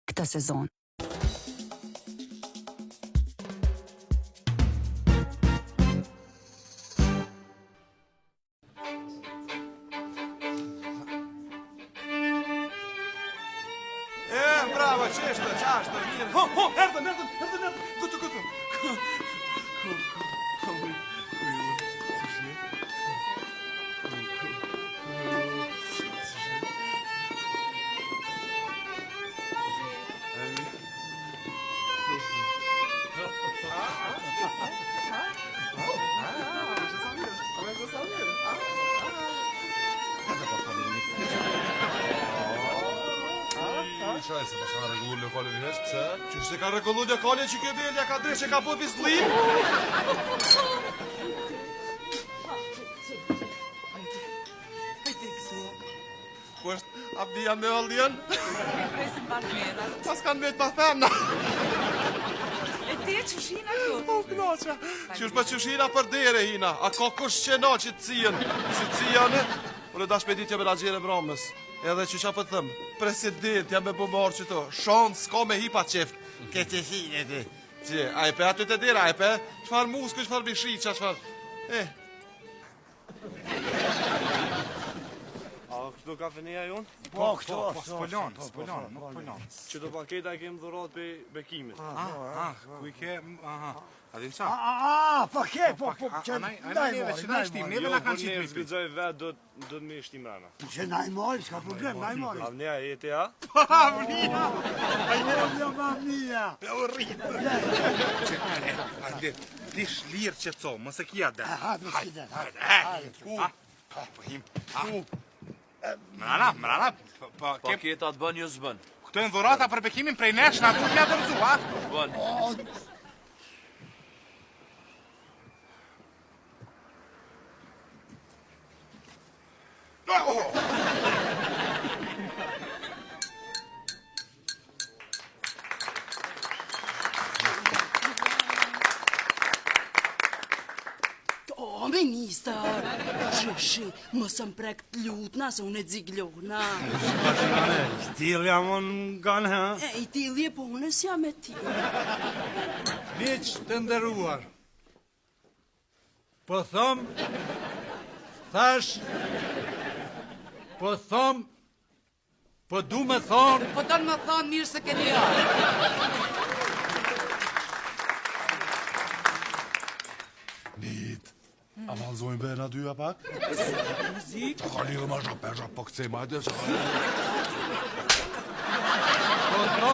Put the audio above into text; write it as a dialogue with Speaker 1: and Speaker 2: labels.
Speaker 1: këtë sezon.
Speaker 2: Bravo, qeshtë, mirë. Ho, erdhëm, këtu. Shaj se pas ka rregullu lokalin vesh, pse? Që se ka rregullu lokalin që kjo belja ka dresh e ka po bizllim? Ku është Abdian me Aldian?
Speaker 3: Presim partnera.
Speaker 2: Pas kanë vetë pa femna.
Speaker 3: E ti e qushina këtu?
Speaker 2: O, knoqa. Që është pa qushina për dere, hina. A ka kush qena që të cijen? Si cijane? Unë dash me ditja me la gjere bramës. Edhe që qa për thëmë, president jam me bumarë që to, shonë s'ka me hipa qeft. Këtë shine ti. Që, ajpe, aty të dira, ajpe, qfar musku, qfar bishri, qfar...
Speaker 4: A këtu kafeneja jonë?
Speaker 5: Po, këto, s'polon, nuk polon.
Speaker 4: Që do paketa e kemë dhurat për bekimit.
Speaker 5: Ku i ke, a di sa?
Speaker 6: Paket, po, që
Speaker 5: na shtim, neve na kanë qitë
Speaker 4: me zbidzoj vetë, do të me shtim rana.
Speaker 6: që na i mori, s'ka problem, na i mori.
Speaker 4: Avnija, jete ja?
Speaker 6: Avnija! Avnija!
Speaker 5: Pe u rritë. Hajde, dish lirë që co, mëse kja dhe. Mrana,
Speaker 7: Paketat bën ju zbën.
Speaker 5: këto e në dhurata për bekimin prej nesh, na du t'ja dërzu, a?
Speaker 7: Bën.
Speaker 3: O, minister, shi, mos më prek të lutna, se unë e dziglona.
Speaker 4: Stilë jam unë ganë, ha?
Speaker 3: E, i tilje, po unë e s'jam e ti.
Speaker 8: Miq të nderuar, po thom, po du me thon,
Speaker 3: Po tonë më thonë mirë se keni arë.
Speaker 2: A valzojnë bërë në dyja pak?
Speaker 3: Muzik?
Speaker 2: Ka lidhë ma zhapesha, po këcej ma edhe